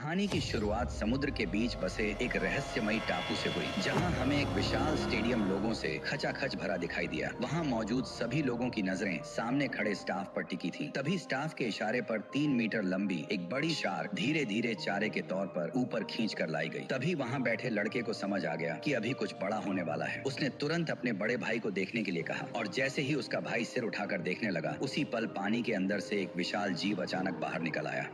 कहानी की शुरुआत समुद्र के बीच बसे एक रहस्यमयी टापू से हुई, जहां हमें एक विशाल स्टेडियम लोगों से खचाखच भरा दिखाई दिया। वहां मौजूद सभी लोगों की नजरें सामने खड़े स्टाफ पर टिकी थी। तभी स्टाफ के इशारे पर 3 मीटर लंबी एक बड़ी शार्क धीरे धीरे चारे के तौर पर ऊपर खींच कर लाई गई। तभी वहां बैठे लड़के को समझ आ गया कि अभी कुछ बड़ा होने वाला है। उसने तुरंत अपने बड़े भाई को देखने के लिए कहा और जैसे ही उसका भाई सिर उठाकर देखने लगा, उसी पल पानी के अंदर से एक विशाल जीव अचानक बाहर निकल आया।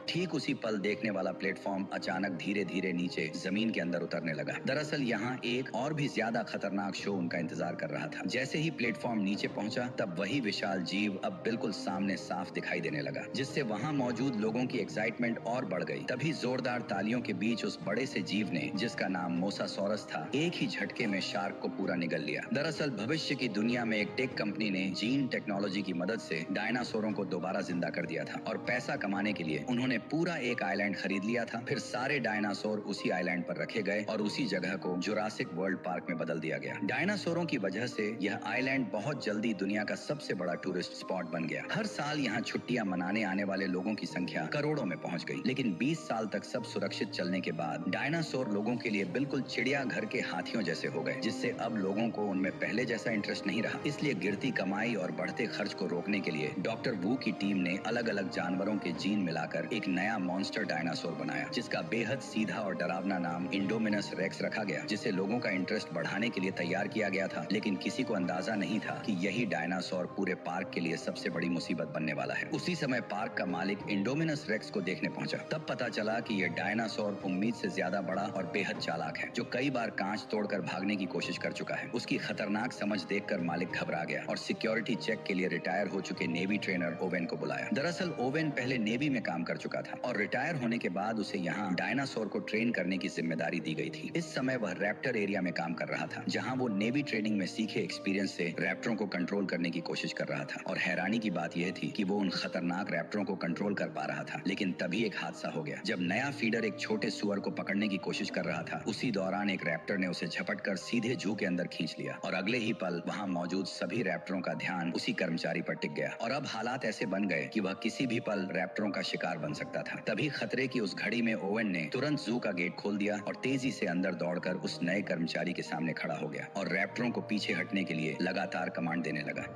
ठीक उसी पल देखने वाला प्लेटफॉर्म अचानक धीरे धीरे नीचे जमीन के अंदर उतरने लगा। दरअसल यहाँ एक और भी ज्यादा खतरनाक शो उनका इंतजार कर रहा था। जैसे ही प्लेटफॉर्म नीचे पहुंचा, तब वही विशाल जीव अब बिल्कुल सामने साफ दिखाई देने लगा, जिससे वहां मौजूद लोगों की एक्साइटमेंट और बढ़ गई। तभी जोरदार तालियों के बीच उस बड़े से जीव ने, जिसका नाम मोसासॉरस था, एक ही झटके में शार्क को पूरा निगल लिया। दरअसल भविष्य की दुनिया में एक टेक कंपनी ने जीन टेक्नोलॉजी की मदद से डायनासोरों को दोबारा जिंदा कर दिया था और पैसा कमाने के लिए उन्होंने पूरा एक आइलैंड खरीद लिया था। फिर सारे डायनासोर उसी आइलैंड पर रखे गए और उसी जगह को जुरासिक वर्ल्ड पार्क में बदल दिया गया। डायनासोरों की वजह से यह आइलैंड बहुत जल्दी दुनिया का सबसे बड़ा टूरिस्ट स्पॉट बन गया। हर साल यहाँ छुट्टियां मनाने आने वाले लोगों की संख्या करोड़ों में पहुंच गई। लेकिन 20 साल तक सब सुरक्षित चलने के बाद डायनासोर लोगों के लिए बिल्कुल चिड़ियाघर के हाथियों जैसे हो गए, जिससे अब लोगों को उनमें पहले जैसा इंटरेस्ट नहीं रहा। इसलिए गिरती कमाई और बढ़ते खर्च को रोकने के लिए डॉक्टर वू की टीम ने अलग अलग जानवरों के जीन मिलाकर एक नया मॉन्स्टर डायनासोर बनाया, जिसका बेहद सीधा और डरावना नाम इंडोमिनस रेक्स रखा गया, जिसे लोगों का इंटरेस्ट बढ़ाने के लिए तैयार किया गया था। लेकिन किसी को अंदाजा नहीं था कि यही डायनासोर पूरे पार्क के लिए सबसे बड़ी मुसीबत बनने वाला है। उसी समय पार्क का मालिक इंडोमिनस रेक्स को देखने पहुंचा। तब पता चला कि यह डायनासोर उम्मीद से ज्यादा बड़ा और बेहद चालाक है, जो कई बार कांच तोड़कर भागने की कोशिश कर चुका है। उसकी खतरनाक समझ देखकर मालिक घबरा गया और सिक्योरिटी चेक के लिए रिटायर हो चुके नेवी ट्रेनर ओवेन को बुलाया। दरअसल ओवेन पहले नेवी में काम कर चुका था और रिटायर होने के बाद उसे यहाँ डायनासोर को ट्रेन करने की जिम्मेदारी दी गई थी। इस समय वह रैप्टर एरिया में काम कर रहा था, जहाँ वो नेवी ट्रेनिंग में सीखे एक्सपीरियंस से रैप्टरों को कंट्रोल करने की कोशिश कर रहा था। और हैरानी की बात यह थी कि वो उन खतरनाक रैप्टरों को कंट्रोल कर पा रहा था। लेकिन तभी एक हादसा हो गया। जब नया फीडर एक छोटे सुअर को पकड़ने की कोशिश कर रहा था, उसी दौरान एक रैप्टर ने उसे झपटकर सीधे जू के अंदर खींच लिया और अगले ही पल वहाँ मौजूद सभी रैप्टरों का ध्यान उसी कर्मचारी पर टिक गया। और अब हालात ऐसे बन गए कि वह किसी भी पल रैप्टरों का शिकार बन सकता था। तभी खतरे की उस घड़ी में ओवेन ने तुरंत जू का गेट खोल दिया और तेजी से अंदर दौड़कर उस नए कर्मचारी के सामने खड़ा हो गया और रैप्टरों को पीछे हटने के लिए लगातार कमांड देने लगा।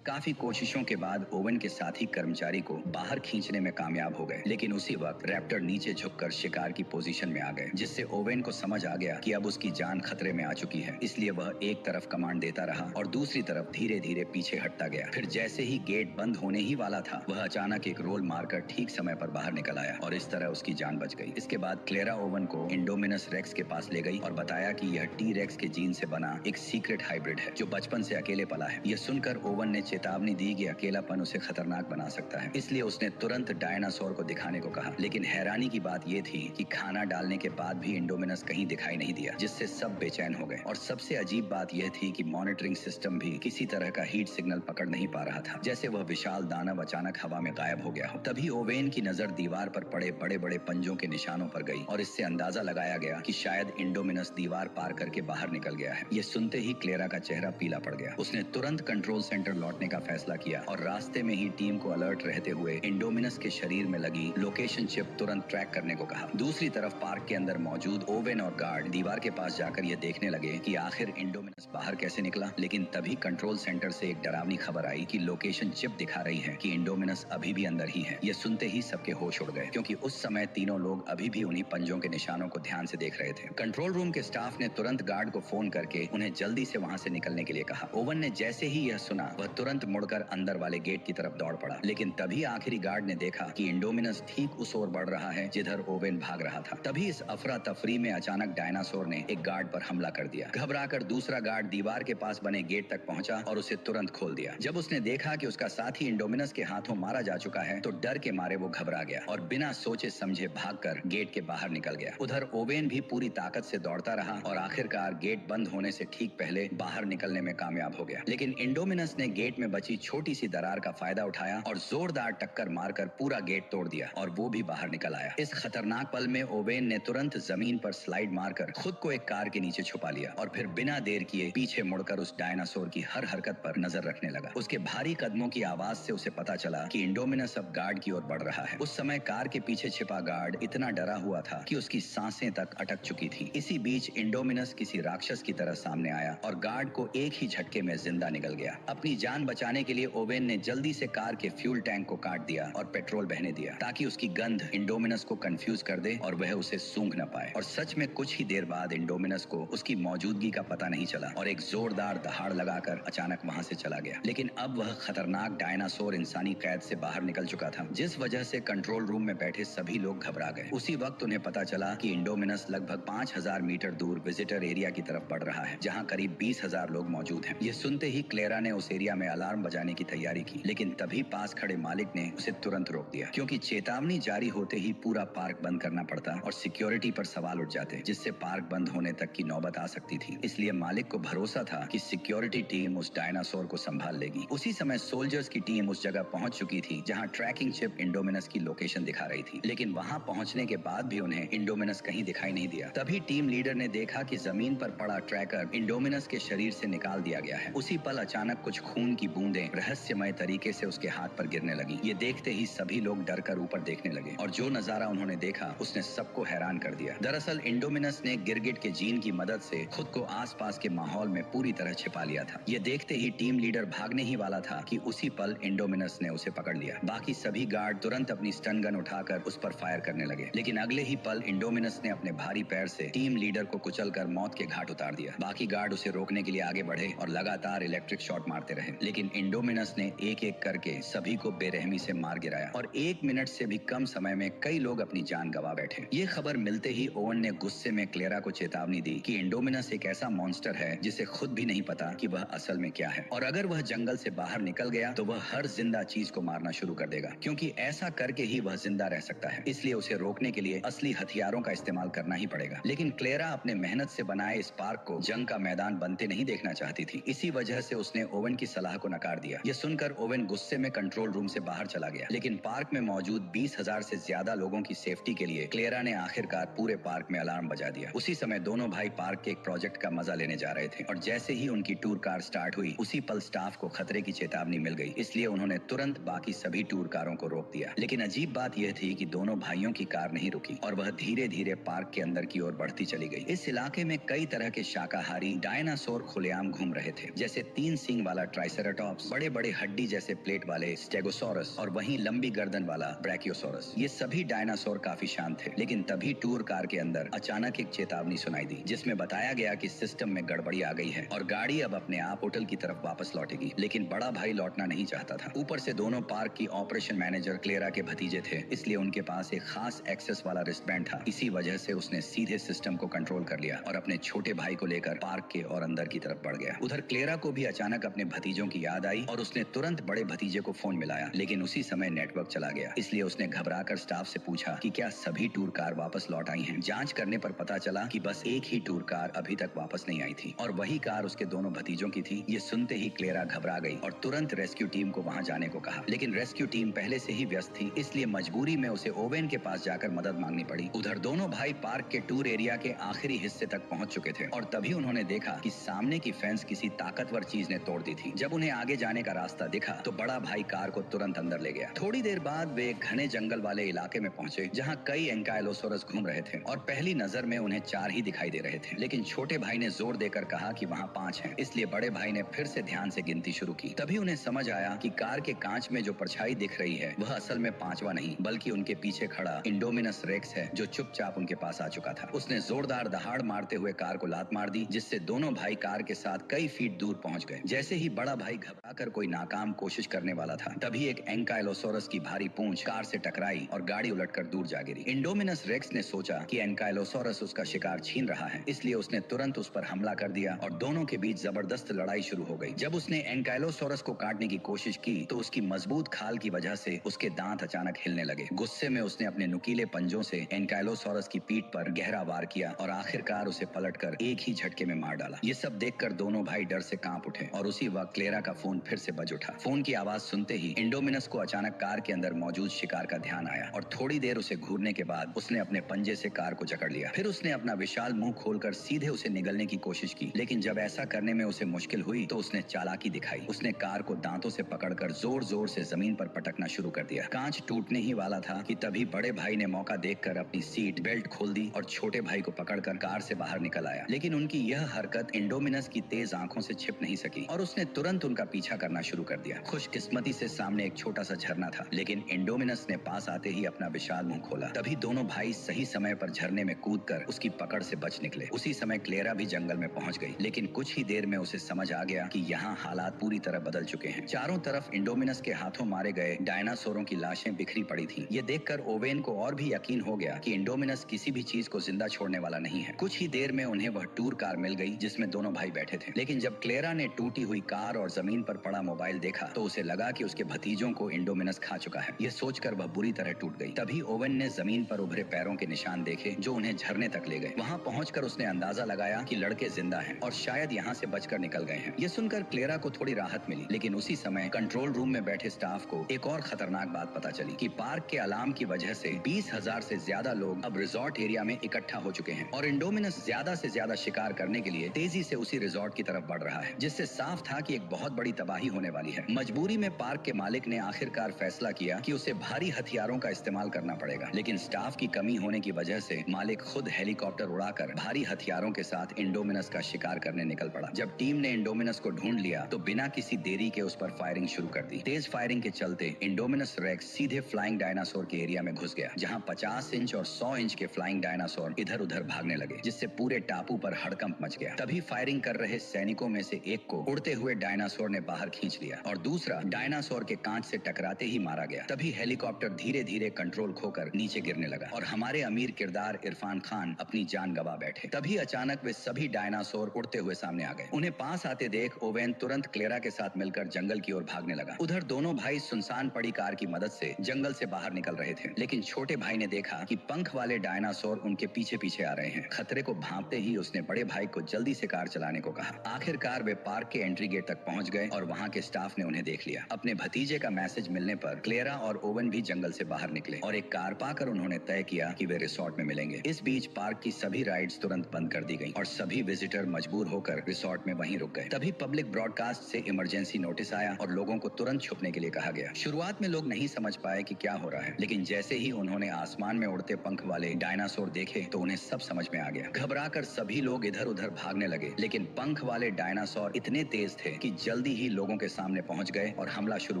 काफी कोशिशों के बाद ओवेन के साथी कर्मचारी को बाहर खींचने में कामयाब हो गए, लेकिन उसी वक्त रैप्टर नीचे झुककर शिकार की पोजीशन में आ गए, जिससे ओवेन को समझ आ गया कि अब उसकी जान खतरे में आ चुकी है। इसलिए वह एक तरफ कमांड देता रहा और दूसरी तरफ धीरे धीरे पीछे हटता गया। फिर जैसे ही गेट बंद होने ही वाला था, वह अचानक एक रोल मारकर ठीक समय पर बाहर निकल आया और इस तरह उसकी जान बच गई। इसके बाद क्लेरा ओवेन को इंडोमिनस रेक्स के पास ले गई और बताया कि यह टी रेक्स के जीन से बना एक सीक्रेट हाइब्रिड है, जो बचपन से अकेले पला है। यह सुनकर ओवेन ने चेतावनी दी कि अकेलापन उसे खतरनाक बना सकता है, इसलिए उसने तुरंत डायनासोर को दिखाने को कहा। लेकिन हैरानी की बात यह थी कि खाना डालने के बाद भी इंडोमिनस कहीं दिखाई नहीं दिया, जिससे सब बेचैन हो गए। और सबसे अजीब बात यह थी कि मॉनिटरिंग सिस्टम भी किसी तरह का हीट सिग्नल पकड़ नहीं पा रहा था, जैसे वह विशाल दानव अचानक हवा में गायब हो गया हो। तभी ओवेन की नजर दीवार पर पड़े बड़े बड़े पंजों के निशानों पर गई और इससे अंदाजा लगाया गया कि शायद इंडोमिनस दीवार पार करके बाहर निकल गया है। यह सुनते ही क्लेरा का चेहरा पीला पड़ गया। उसने तुरंत कंट्रोल सेंटर लौटने का फैसला किया और रास्ते में ही टीम को अलर्ट रहते हुए इंडोमिनस के शरीर में लगी लोकेशन चिप तुरंत ट्रैक करने को कहा। दूसरी तरफ पार्क के अंदर मौजूद ओवेन और गार्ड दीवार के पास जाकर यह देखने लगे कि आखिर इंडोमिनस बाहर कैसे निकला। लेकिन तभी कंट्रोल सेंटर से एक डरावनी खबर आई कि लोकेशन चिप दिखा रही है कि इंडोमिनस अभी भी अंदर ही है। यह सुनते ही सबके होश उड़ गए, क्योंकि उस समय तीनों लोग अभी भी उन्हीं पंजों के निशानों को ध्यान से देख रहे थे। कंट्रोल रूम के स्टाफ ने तुरंत गार्ड को फोन करके उन्हें जल्दी से वहां से निकलने के लिए कहा। ओवेन ने जैसे ही यह सुना, वह तुरंत मुड़कर अंदर वाले गेट की तरफ दौड़ पड़ा। लेकिन तभी आखिरी गार्ड ने देखा कि इंडोमिनस ठीक उस ओर बढ़ रहा है जिधर ओवेन भाग रहा था। तभी इस अफरा तफरी में अचानक डायनासोर ने एक गार्ड पर हमला कर दिया। घबराकर दूसरा गार्ड दीवार के पास बने गेट तक पहुंचा और उसे तुरंत खोल दिया। जब उसने देखा कि उसका साथी इंडोमिनस के हाथों मारा जा चुका है, तो डर के मारे वो घबरा गया और बिना सोचे समझे भागकर गेट के बाहर निकल गया। उधर ओवेन भी पूरी ताकत से दौड़ता रहा और आखिरकार गेट बंद होने से ठीक पहले बाहर निकलने में कामयाब हो गया। लेकिन इंडोमिनस ने गेट में बची छोटी सी दरार का फायदा उठाया और जोरदार टक्कर मारकर पूरा गेट तोड़ दिया और वो भी बाहर निकल आया। इस खतरनाक पल में ओवेन ने तुरंत जमीन पर स्लाइड मारकर खुद को एक कार के नीचे छुपा लिया और फिर बिना देर किए पीछे मुड़कर उस डायनासोर की हर हरकत पर नजर रखने लगा। उसके भारी कदमों की आवाज से उसे पता चला कि इंडोमिनस अब गार्ड की ओर बढ़ रहा है। उस समय कार के पीछे छिपा गार्ड इतना डरा हुआ था कि उसकी सांसें तक अटक चुकी थी। इसी बीच इंडोमिनस किसी राक्षस की तरह सामने आया और गार्ड को एक ही झटके में जिंदा निकल गया। अपनी जान बचाने के लिए ओवेन ने जल्दी से कार के फ्यूल टैंक को काट दिया और पेट्रोल बहने दिया ताकि उसकी गंध इंडोमिनस को कंफ्यूज कर दे और वह उसे सूंघ न पाए। और सच में कुछ ही देर बाद इंडोमिनस को उसकी मौजूदगी का पता नहीं चला और एक जोरदार दहाड़ लगाकर अचानक वहां से चला गया। लेकिन अब वह खतरनाक डायनासोर इंसानी कैद से बाहर निकल चुका था, जिस वजह से कंट्रोल रूम में बैठे सभी लोग घबरा गए। उसी वक्त उन्हें पता चला कि इंडोमिनस लगभग 5000 मीटर दूर विजिटर एरिया की तरफ बढ़ रहा है, जहां करीब 20,000 लोग मौजूद हैं। ये सुनते ही क्लेरा ने उस एरिया में अलार्म बजाने की तैयारी की, लेकिन तभी पास खड़े मालिक ने उसे तुरंत रोक दिया, क्योंकि चेतावनी जारी होते ही पूरा पार्क बंद करना पड़ता और सिक्योरिटी पर सवाल उठ जाते, जिससे पार्क बंद होने तक की नौबत आ सकती थी। इसलिए मालिक को भरोसा था कि सिक्योरिटी टीम उस डायनासोर को संभाल लेगी। उसी समय सोल्जर्स की टीम उस जगह पहुंच चुकी थी जहां ट्रैकिंग चिप इंडोमिनस की लोकेशन दिखा रही थी, लेकिन वहां पहुंचने के बाद भी उन्हें इंडोमिनस कहीं दिखाई नहीं दिया। तभी टीम लीडर ने देखा कि जमीन पर पड़ा ट्रैकर इंडोमिनस के शरीर से निकाल दिया गया है। उसी पल अचानक कुछ खून की बूंदें रहस्यमय तरीके से उसके हाथ पर गिरने लगी। ये देखते ही सभी लोग डर कर ऊपर देखने लगे और जो नजारा उन्होंने देखा उसने सबको हैरान कर दिया। दरअसल इंडोमिनस ने गिरगिट के जीन की मदद से खुद को आसपास के माहौल में पूरी तरह छिपा लिया था। ये देखते ही टीम लीडर भागने ही वाला था कि उसी पल इंडोमिनस ने उसे पकड़ लिया। बाकी सभी गार्ड तुरंत अपनी स्टन गन उठाकर उस पर फायर करने लगे, लेकिन अगले ही पल इंडोमिनस ने अपने भारी पैर से टीम लीडर को कुचलकर मौत के घाट उतार दिया। बाकी गार्ड उसे रोकने के लिए आगे बढ़े और लगातार इलेक्ट्रिक शॉट मारते रहे, लेकिन इंडोमिनस ने एक एक करके सभी को बेरहमी से मार गिराया और 1 मिनट से भी कम समय में कई लोग अपनी जान गंवा बैठे। ये खबर मिलते ही ओवन ने गुस्से में क्लेरा को चेतावनी दी कि इंडोमिनस एक ऐसा मॉन्स्टर है जिसे खुद भी नहीं पता कि वह असल में क्या है, और अगर वह जंगल से बाहर निकल गया तो वह हर जिंदा चीज को मारना शुरू कर देगा, क्योंकि ऐसा करके ही वह जिंदा रह सकता है। इसलिए उसे रोकने के लिए असली हथियारों का इस्तेमाल करना ही पड़ेगा। लेकिन क्लेरा अपने मेहनत से बनाए इस पार्क को जंग का मैदान बनते नहीं देखना चाहती थी। इसी वजह से उसने ओवन की सलाह को नकार दिया। यह सुनकर ओवन गुस्से में कंट्रोल रूम से बाहर चला गया, लेकिन पार्क में मौजूद 20,000 से ज्यादा लोगों की सेफ्टी के लिए क्लेरा ने आखिरकार पूरे पार्क में अलार्म बजा दिया। उसी समय दोनों भाई पार्क के एक प्रोजेक्ट का मजा लेने जा रहे थे और जैसे ही उनकी टूर कार स्टार्ट हुई उसी पल स्टाफ को खतरे की चेतावनी मिल गई। इसलिए उन्होंने तुरंत बाकी सभी टूर कारों को रोक दिया। लेकिन अजीब बात यह थी कि दोनों भाइयों की कार नहीं रुकी और वह धीरे धीरे पार्क के अंदर की ओर बढ़ती चली गई। इस इलाके में कई तरह के शाकाहारी डायनासोर खुलेआम घूम रहे थे, जैसे 3 सींग वाला ट्राइसेराटॉप्स, बड़े बड़े हड्डी जैसे प्लेट वाले स्टेगोसोरस और वहीं लंबी गर्दन वाला ब्रैकियोसोरस। ये सभी डायनासोर काफी शांत थे, लेकिन तभी टूर कार के अंदर अचानक एक चेतावनी सुनाई दी, जिसमें बताया गया कि सिस्टम में गड़बड़ी आ गई है और गाड़ी अब अपने आप होटल की तरफ वापस लौटेगी। लेकिन बड़ा भाई लौटना नहीं चाहता था। ऊपर से दोनों पार्क की ऑपरेशन मैनेजर क्लेरा के भतीजे थे, इसलिए उनके पास एक खास एक्सेस वाला रिस्टबैंड था। इसी वजह से उसने सीधे सिस्टम को कंट्रोल कर लिया और अपने छोटे भाई को लेकर पार्क के और अंदर की तरफ बढ़ गया। उधर क्लेरा को भी अचानक अपने भतीजों की याद आई और उसने तुरंत बड़े भतीजे को फोन मिलाया, लेकिन उसी समय नेटवर्क चला गया। इसलिए उसने घबराकर स्टाफ से पूछा कि क्या सभी टूर कार वापस लौट आई हैं। जांच करने पर पता चला कि बस एक ही टूर कार अभी तक वापस नहीं आई थी और वही कार उसके दोनों भतीजों की थी। ये सुनते ही क्लेरा घबरा गई और तुरंत रेस्क्यू टीम को वहां जाने को कहा, लेकिन रेस्क्यू टीम पहले से ही व्यस्त थी, इसलिए मजबूरी में उसे ओवेन के पास जाकर मदद मांगनी पड़ी। उधर दोनों भाई पार्क के टूर एरिया के आखिरी हिस्से तक पहुंच चुके थे और तभी उन्होंने देखा कि सामने की फेंस किसी ताकतवर चीज ने तोड़ दी थी। जब उन्हें आगे जाने का रास्ता दिखा तो बड़ा भाई कार को तुरंत अंदर ले गया। थोड़ी देर बाद वे एक घने जंगल वाले इलाके में पहुंचे जहां कई एंकाइलोसोरस घूम रहे थे और पहली नजर में उन्हें 4 ही दिखाई दे रहे थे, लेकिन छोटे भाई ने जोर देकर कहा कि वहां 5 हैं। इसलिए बड़े भाई ने फिर से ध्यान से गिनती शुरू की। तभी उन्हें समझ आया कि कार के कांच में जो परछाई दिख रही है वह असल में 5वां नहीं बल्कि उनके पीछे खड़ा इंडोमिनस रेक्स है, जो चुपचाप उनके पास आ चुका था। उसने जोरदार दहाड़ मारते हुए कार को लात मार दी, जिससे दोनों भाई कार के साथ कई फीट दूर पहुंच गए। जैसे ही बड़ा भाई घबराकर कोई नाकाम कोशिश करने वाला था, तभी एक एंकाइलोसोरस की भारी पूंछ कार से टकराई और गाड़ी उलटकर दूर जा गिरी। इंडोमिनस रेक्स ने सोचा कि एंकाइलोसोरस उसका शिकार छीन रहा है, इसलिए उसने तुरंत उस पर हमला कर दिया और दोनों के बीच जबरदस्त लड़ाई शुरू हो गई। जब उसने एंकाइलोसोरस को काटने की कोशिश की तो उसकी मजबूत खाल की वजह से उसके दांत अचानक हिलने लगे। गुस्से में उसने अपने नुकीले पंजों से एंकाइलोसोरस की पीठ पर गहरा वार किया और आखिरकार उसे पलटकर एक ही झटके में मार डाला। ये सब देखकर दोनों भाई डर से कांप उठे और उसी वक्त क्लेरा का फोन फिर से बज उठा। फोन की आवाज सुनते ही इंडोमिनस को अचानक कार के अंदर मौजूद शिकार का ध्यान आया और थोड़ी देर उसे घूरने के बाद उसने अपने पंजे से कार को जकड़ लिया। फिर उसने अपना विशाल मुंह खोलकर सीधे उसे निगलने की कोशिश की, लेकिन जब ऐसा करने में उसे मुश्किल हुई तो उसने चालाकी दिखाई। उसने कार को दांतों से पकड़कर जोर जोर से जमीन पर पटकना शुरू कर दिया। कांच टूटने ही वाला था कि तभी बड़े भाई ने मौका देखकर अपनी सीट बेल्ट खोल दी और छोटे भाई को पकड़कर कार से बाहर निकल आया। लेकिन उनकी यह हरकत इंडोमिनस की तेज आंखों से छिप नहीं सकी और उसने तुरंत उनका पीछा करना शुरू कर दिया। खुशकिस्मती से सामने एक छोटा सा झरना था, लेकिन इंडोमिनस ने पास आते ही अपना विशाल मुंह खोला। तभी दोनों भाई सही समय पर झरने में कूदकर उसकी पकड़ से बच निकले। उसी समय क्लेरा भी जंगल में पहुंच गई, लेकिन कुछ ही देर में उसे समझ आ गया कि यहाँ हालात पूरी तरह बदल चुके हैं। चारों तरफ इंडोमिनस के हाथों मारे गए डायनासोरों की लाशें बिखरी पड़ी थीं। ये देखकर ओवेन को और भी यकीन हो गया कि इंडोमिनस किसी भी चीज को जिंदा छोड़ने वाला नहीं है। कुछ ही देर में उन्हें वह टूर कार मिल गई जिसमें दोनों भाई बैठे थे, लेकिन जब क्लेरा ने टूटी हुई कार और जमीन पर पड़ा मोबाइल देखा तो उसे लगा कि उसके भतीजों को इंडोमिनस खा चुका है। यह सोचकर वह बुरी तरह टूट गई। तभी ओवेन ने जमीन पर उभरे पैरों के निशान देखे जो उन्हें झरने तक ले गए। वहां पहुंचकर उसने अंदाजा लगाया कि लड़के जिंदा हैं और शायद यहाँ से बचकर निकल गए हैं। यह सुनकर क्लेरा को थोड़ी राहत मिली, लेकिन उसी समय कंट्रोल रूम में बैठे स्टाफ को एक और खतरनाक बात पता चली कि पार्क के अलार्म की वजह से 20,000 से ज्यादा लोग अब रिजॉर्ट एरिया में इकट्ठा हो चुके हैं और इंडोमिनस ज्यादा से ज्यादा शिकार करने के लिए तेजी से उसी रिजॉर्ट की तरफ बढ़ रहा है, जिससे साफ था कि एक बहुत बड़ी तबाही होने वाली है। मजबूरी में पार्क के मालिक ने आखिरकार फैसला किया कि उसे भारी हथियारों का इस्तेमाल करना पड़ेगा, लेकिन स्टाफ की कमी होने की वजह से मालिक खुद हेलीकॉप्टर उड़ाकर भारी हथियारों के साथ इंडोमिनस का शिकार करने निकल पड़ा। जब टीम ने इंडोमिनस को ढूंढ लिया तो बिना किसी देरी के उस पर फायरिंग शुरू कर दी। तेज फायरिंग के चलते इंडोमिनस रेक्स सीधे फ्लाइंग डायनासोर के एरिया में घुस गया, जहां 50 इंच और 100 इंच के फ्लाइंग डायनासोर इधर उधर भागने लगे, जिससे पूरे टापू पर हड़कंप मच गया। तभी फायरिंग कर रहे सैनिकों में से एक को उड़ते हुए डायनासोर ने बाहर खींच लिया और दूसरा डायनासोर के कांच से टकराते ही मारा गया। तभी हेलीकॉप्टर धीरे धीरे कंट्रोल खोकर नीचे गिरने लगा और हमारे अमीर किरदार इरफान खान अपनी जान गंवा बैठे। तभी अचानक वे सभी डायनासोर उड़ते हुए सामने आ गए। उन्हें पास आते देख ओवेन तुरंत क्लेरा के साथ मिलकर जंगल की ओर भागने लगा। उधर दोनों भाई सुनसान पड़ी कार की मदद से जंगल से बाहर निकल रहे थे, लेकिन छोटे भाई ने देखा कि पंख वाले डायनासोर उनके पीछे पीछे आ रहे हैं। खतरे को भांपते ही उसने बड़े भाई को जल्दी से कार चलाने को कहा। आखिरकार वे पार्क के एंट्री गेट तक पहुंच गए और वहां के स्टाफ ने उन्हें देख लिया। अपने भतीजे का मैसेज मिलने पर क्लेरा और ओवन भी जंगल से बाहर निकले और एक कार पाकर उन्होंने तय किया कि वे रिसोर्ट में मिलेंगे। इस बीच पार्क की सभी राइड्स तुरंत बंद कर दी गईं और सभी विजिटर मजबूर होकर रिसोर्ट में वहीं रुक गए। तभी पब्लिक ब्रॉडकास्ट से इमरजेंसी नोटिस आया और लोगों को तुरंत छुपने के लिए कहा गया। शुरुआत में लोग नहीं समझ पाए कि क्या हो रहा है, लेकिन जैसे ही उन्होंने आसमान में उड़ते पंख वाले डायनासोर देखे तो उन्हें सब समझ में आ गया। घबराकर सभी लोग इधर उधर भागने लगे, लेकिन पंख वाले डायनासोर इतने तेज थे कि जल्दी ही लोगों के सामने पहुंच गए और हमला शुरू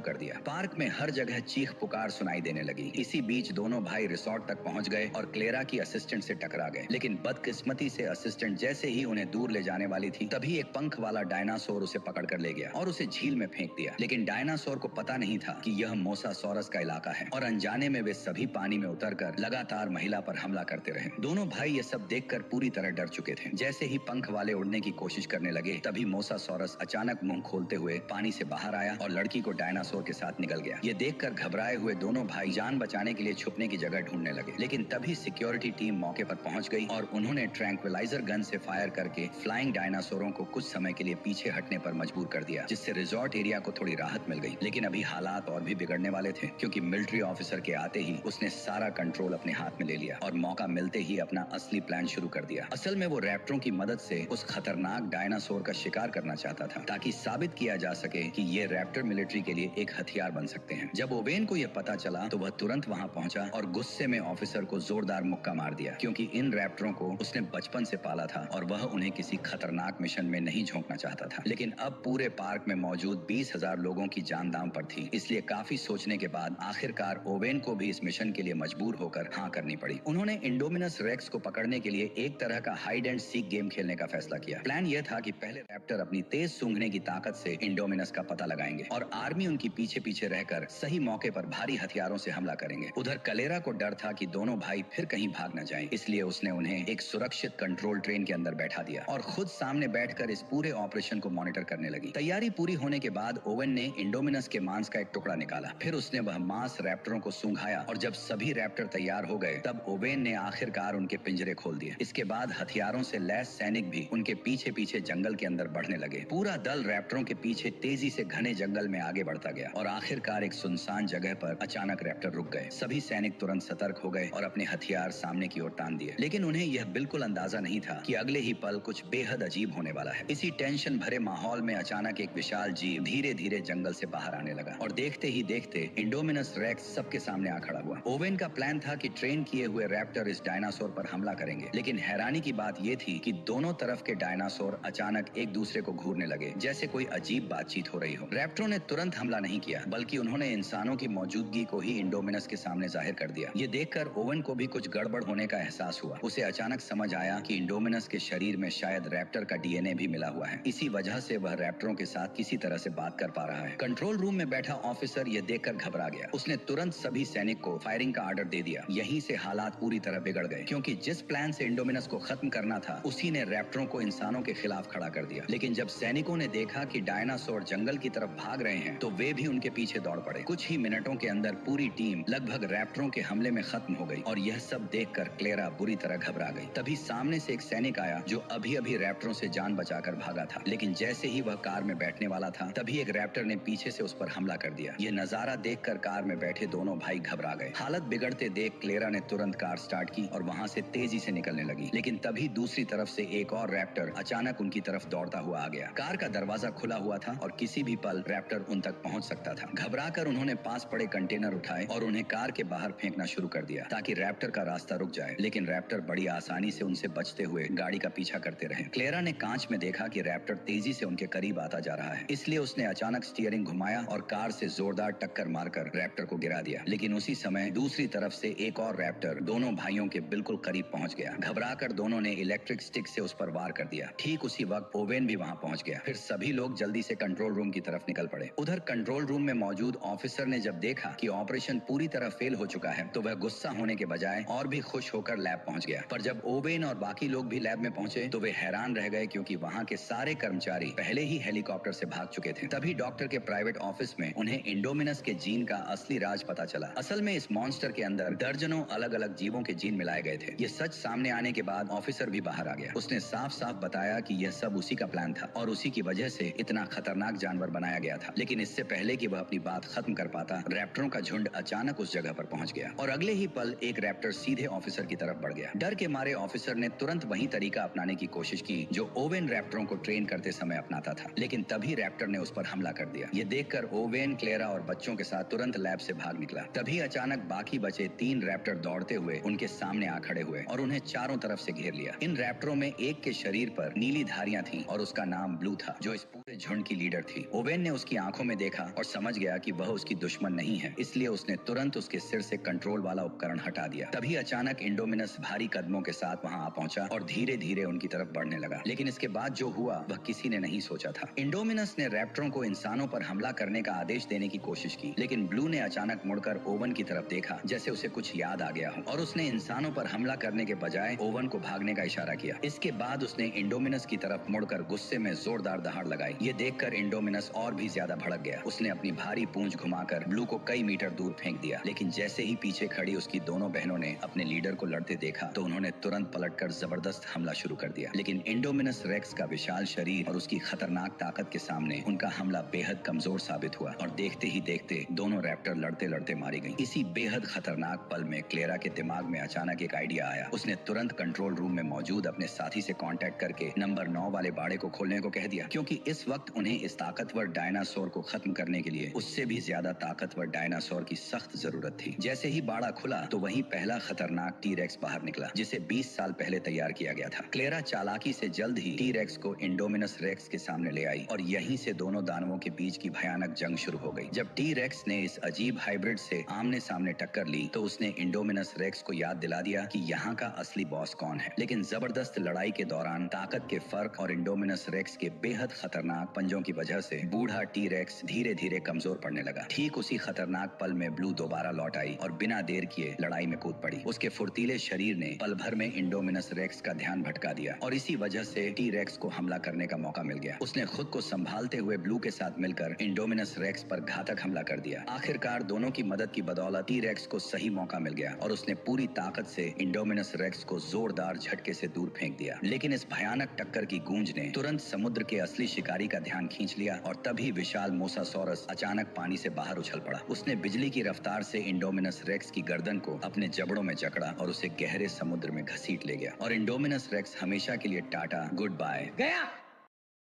कर दिया। पार्क में हर जगह चीख पुकार सुनाई देने लगी। इसी बीच दोनों भाई रिसोर्ट तक पहुंच गए और क्लेरा की असिस्टेंट से टकरा गए, लेकिन बदकिस्मती से असिस्टेंट जैसे ही उन्हें दूर ले जाने वाली थी तभी एक पंख वाला डायनासोर उसे पकड़ कर ले गया और उसे झील में फेंक दिया। लेकिन डायनासोर को पता नहीं था कि यह मोसासोरस का इलाका है और अनजाने में वे सभी पानी में उतरकर लगातार महिला पर हमला करते रहे। दोनों भाई ये सब देखकर पूरी तरह डर चुके थे। जैसे ही पंख वाले उड़ने की कोशिश करने लगे तभी मोसासोरस अचानक मुंह खोलते हुए पानी से बाहर आया और लड़की को डायनासोर के साथ निकल गया। ये देखकर घबराए हुए दोनों भाई जान बचाने के लिए छुपने की जगह ढूंढने लगे, लेकिन तभी सिक्योरिटी टीम मौके पर पहुंच गई और उन्होंने ट्रैंक्विलाइजर गन से फायर करके फ्लाइंग डायनासोरों को कुछ समय के लिए पीछे हटने पर मजबूर कर दिया, जिससे रिजॉर्ट एरिया को थोड़ी राहत मिल गई। लेकिन अभी हालात और भी बिगड़ने वाले थे, क्योंकि मिलिट्री ऑफिसर के आते ही उसने सारा कंट्रोल अपने हाथ में ले लिया और मौका मिलते ही अपना असली प्लान शुरू कर दिया। असल में वो रैप्टरों की मदद से उस खतरनाक डायनासोर का शिकार करना चाहता था, ताकि साबित किया जा सके कि ये रैप्टर मिलिट्री के लिए एक हथियार बन सकते हैं। जब ओवेन को यह पता चला तो वह तुरंत वहां पहुंचा और गुस्से में ऑफिसर को जोरदार मुक्का मार दिया, क्योंकि इन रैप्टरों को उसने बचपन से पाला था और वह उन्हें किसी खतरनाक मिशन में नहीं झोंकना चाहता था। लेकिन अब पूरे पार्क में मौजूद 20,000 लोगों की जान दांव पर थी, इसलिए काफी सोचने के बाद आखिरकार ओवेन को भी इस मिशन के लिए मजबूर होकर हाँ करनी पड़ी। उन्होंने इंडोमिनस रेक्स को पकड़ने के लिए एक तरह का हाइड एंड सीक गेम खेलने का फैसला किया। प्लान यह था कि पहले रैप्टर अपनी तेज सूंघने की ताकत से इंडोमिनस का पता लगाएंगे और आर्मी उनकी पीछे पीछे रहकर सही मौके पर भारी हथियारों से हमला करेंगे। उधर कलेरा को डर था कि दोनों भाई फिर कहीं भाग न जाएं, इसलिए उसने उन्हें एक सुरक्षित कंट्रोल ट्रेन के अंदर बैठा दिया और खुद सामने बैठकर इस पूरे ऑपरेशन को मॉनिटर करने लगी। तैयारी पूरी होने के बाद ओवेन ने इंडोमिनस के मांस का एक टुकड़ा निकाला, फिर उसने वह मांस रैप्टरों को सूंघाया और जब सभी रैप्टर तैयार हो गए तब ओवेन ने आखिरकार उनके पिंजरे खोल दिए। इसके बाद हथियारों से लैस सैनिक भी उनके पीछे पीछे जंगल के अंदर बढ़ने लगे। पूरा दल रैप्टरों के पीछे तेजी से घने जंगल में आगे बढ़ता गया और आखिरकार एक सुनसान जगह पर अचानक रैप्टर रुक गए। सभी सैनिक तुरंत सतर्क हो गए और अपने हथियार सामने की ओर तान दिए, लेकिन उन्हें यह बिल्कुल अंदाजा नहीं था कि अगले ही पल कुछ बेहद अजीब होने वाला है। इसी टेंशन भरे माहौल में अचानक एक विशाल जीव धीरे धीरे जंगल से बाहर आने लगा और देखते ही देखते इंडोमिनस रेक्स सबके सामने आ खड़ा हुआ। ओवेन का प्लान था कि ट्रेन किए हुए रैप्टर इस डायनासोर पर हमला करेंगे, लेकिन हैरानी की बात यह थी कि दोनों तरफ के डायनासोर अचानक एक दूसरे को घूरने लगे, जैसे कोई अजीब बातचीत हो रही हो। रैप्टरों ने तुरंत हमला नहीं किया, बल्कि उन्होंने इंसानों की मौजूदगी को ही इंडोमिनस के सामने जाहिर कर दिया। ये देखकर ओवेन को भी कुछ गड़बड़ होने का एहसास हुआ। उसे अचानक समझ आया कि इंडोमिनस के शरीर में शायद रैप्टर का डीएनए भी मिला हुआ है। इसी वजह से वह रैप्टरों के साथ किसी तरह से बात कर पा रहा है। कंट्रोल रूम में बैठा ऑफिसर ये देखकर घबरा गया। उसने तुरंत सभी सैनिक को फायरिंग का ऑर्डर दे दिया। यहीं से हालात पूरी तरह बिगड़ गए, क्योंकि जिस प्लान से इंडोमिनस को खत्म करना था, उसी ने रैप्टरों को इंसानों के खिलाफ खड़ा कर दिया। लेकिन जब सैनिकों ने देखा कि डायनासोर जंगल की तरफ भाग रहे हैं, तो वे भी उनके पीछे दौड़ पड़े। कुछ ही मिनटों के अंदर पूरी टीम लगभग रैप्टरों के हमले में खत्म हो गई और यह सब देखकर क्लेरा बुरी तरह घबरा गई। तभी सामने से एक सैनिक आया जो अभी अभी रैप्टरों से जान बचाकर भागा था, लेकिन जैसे ही वह कार में बैठने वाला था, तभी एक रैप्टर ने पीछे से उस पर हमला कर दिया। यह नजारा देखकर कार में बैठे दोनों भाई घबरा गए। हालत बिगड़ते देख क्लेरा ने तुरंत कार स्टार्ट की और वहां से तेजी से निकलने लगी, लेकिन तभी दूसरी तरफ से एक और रैप्टर अचानक उनकी तरफ दौड़ता हुआ आ गया। कार का दरवाजा खुला हुआ था और किसी भी पल रैप्टर उन तक पहुंच सकता था। घबराकर उन्होंने पास पड़े कंटेनर उठाए और उन्हें कार के बाहर फेंकना शुरू कर दिया ताकि रैप्टर का रास्ता रुक जाए, लेकिन रैप्टर बड़ी आसानी से उनसे बचते हुए गाड़ी का पीछा करते रहे। क्लेरा ने कांच में देखा कि रैप्टर तेजी से उनके करीब आता जा रहा है, इसलिए उसने अचानक स्टीयरिंग घुमाया और कार से जोरदार टक्कर मारकर रैप्टर को गिरा दिया। लेकिन उसी समय दूसरी तरफ से एक और रैप्टर दोनों भाइयों के बिल्कुल करीब पहुंच गया। घबराकर दोनों ने इलेक्ट्रिक स्टिक से उस पर वार कर दिया। ठीक उसी वक्त ओवेन भी वहां पहुंच गया। फिर सभी लोग जल्दी से कंट्रोल रूम की तरफ निकल पड़े। उधर कंट्रोल रूम में मौजूद ऑफिसर ने जब देखा कि ऑपरेशन पूरी तरह फेल हो चुका है, तो वह गुस्सा होने के बजाय और भी खुश होकर लैब पहुंच गया। पर जब ओवेन और बाकी लोग भी लैब में पहुंचे, तो वे हैरान रह गए, क्योंकि वहां के सारे कर्मचारी पहले ही हेलीकॉप्टर से भाग चुके थे। तभी डॉक्टर के प्राइवेट ऑफिस में उन्हें इंडोमिनस के जीन का असली राज पता चला। असल में इस मॉन्स्टर के अंदर दर्जनों अलग अलग जीवों के जीन मिलाए गए थे। ये सच सामने आने के बाद ऑफिसर भी बाहर आ गया। उसने साफ साफ बताया कि यह सब उसी का प्लान था और उसी की वजह से इतना खतरनाक जानवर बनाया गया था। लेकिन इससे पहले कि वह अपनी बात खत्म कर पाता, रैप्टरों का झुंड अचानक उस जगह पर पहुंच गया और अगले ही पल एक रैप्टर सीधे ऑफिसर की तरफ बढ़ गया। डर के मारे ऑफिसर ने तुरंत वही तरीका अपनाने की कोशिश की जो ओवेन रैप्टरों को ट्रेन करते समय अपनाता था, लेकिन तभी रैप्टर ने उस पर हमला कर दिया। ये देखकर ओवेन, क्लेरा और बच्चों के साथ तुरंत लैब से भाग निकला। तभी अचानक बाकी बचे 3 रैप्टर दौड़ते हुए उनके सामने आ खड़े हुए और उन्हें चारों तरफ से घेर लिया। इन रैप्टरों में एक के शरीर पर नीली धारियां थीं और उसका नाम ब्लू था, जो इस पूरे झुंड की लीडर थी। ओवेन ने उसकी आंखों में देखा और समझ गया कि वह उसकी दुश्मन नहीं है, इसलिए उसने तुरंत उसके सिर से कंट्रोल वाला उपकरण हटा दिया। तभी अचानक इंडोमिनस भारी कदमों के साथ वहां आ पहुंचा और धीरे धीरे उनकी तरफ बढ़ने लगा। लेकिन इसके बाद जो हुआ वह किसी ने नहीं सोचा था। इंडोमिनस ने रैप्टरों को इंसानों पर हमला करने का आदेश देने की कोशिश की, लेकिन ब्लू ने अचानक मुड़कर ओवन की तरफ देखा, जैसे उसे कुछ याद आ गया हो, और उसने इंसानों पर हमला करने के बजाय ओवन को भागने का इशारा किया। इसके बाद उसने इंडोमिनस की तरफ मुड़कर गुस्से में जोरदार दहाड़ लगाई। ये देखकर इंडोमिनस और भी ज्यादा भड़क गया। उसने अपनी भारी पूंछ घुमाकर ब्लू को कई मीटर दूर फेंक दिया, लेकिन जैसे ही पीछे खड़ी उसकी दोनों बहनों ने अपने लीडर को लड़ते देखा, तो उन्होंने तुरंत पलटकर जबरदस्त हमला शुरू कर दिया। लेकिन इंडोमिनस रेक्स का विशाल शरीर और उसकी खतरनाक ताकत के सामने उनका हमला बेहद कमजोर साबित हुआ और देखते ही देखते दोनों रैप्टर लड़ते लड़ते मारी गईं। इसी बेहद खतरनाक पल में क्लेरा के दिमाग में अचानक एक आइडिया आया। उसने तुरंत कंट्रोल रूम में मौजूद अपने साथी से कांटेक्ट करके नंबर 9 वाले बाड़े को खोलने को कह दिया, क्योंकि इस वक्त उन्हें इस ताकतवर डायनासोर को खत्म करने के लिए उससे भी ज्यादा ताकतवर डायनासोर की सख्त जरूरत थी। जैसे ही बाड़ा खुला तो वहीं पहला खतरनाक टी-रेक्स बाहर निकला, जिसे 20 साल पहले तैयार किया गया था। क्लेरा चालाकी से जल्द ही टी-रेक्स को इंडोमिनस रेक्स के सामने ले आई और यहीं से दोनों दानवों के बीच की भयानक जंग शुरू हो गई। जब टी-रेक्स ने इस अजीब हाइब्रिड से आमने सामने टक्कर ली, तो उसने इंडोमिनस रेक्स को याद दिला दिया कि यहाँ का असली बॉस कौन है। लेकिन जबरदस्त लड़ाई के दौरान ताकत के फर्क और इंडोमिनस रेक्स के बेहद खतरनाक पंजों की वजह से बूढ़ा टी-रेक्स धीरे धीरे कमजोर पड़ने लगा। ठीक उसी खतरनाक पल में ब्लू दोबारा लौट आई और बिना देर किए लड़ाई में कूद पड़ी। उसके फुर्तीले शरीर ने पल भर में इंडोमिनस रेक्स का ध्यान भटका दिया और इसी वजह से टी-रेक्स को हमला करने का मौका मिल गया। उसने खुद को संभालते हुए ब्लू के साथ मिलकर इंडोमिनस रेक्स पर घातक हमला कर दिया। आखिरकार दोनों की मदद की बदौलत टी-रेक्स को सही मौका मिल गया और उसने पूरी ताकत से इंडोमिनस रेक्स को जोरदार झटके से दूर फेंक दिया। लेकिन इस भयानक टक्कर की गूंज ने तुरंत समुद्र के असली शिकारी का ध्यान खींच लिया और तभी विशाल मोसासॉरस अचानक पानी से बाहर उछल पड़ा। उसने बिजली की रफ्तार से इंडोमिनस रेक्स की गर्दन को अपने जबड़ों में जकड़ा और उसे गहरे समुद्र में घसीट ले गया। और इंडोमिनस रेक्स हमेशा के लिए टाटा गुड बाय गया।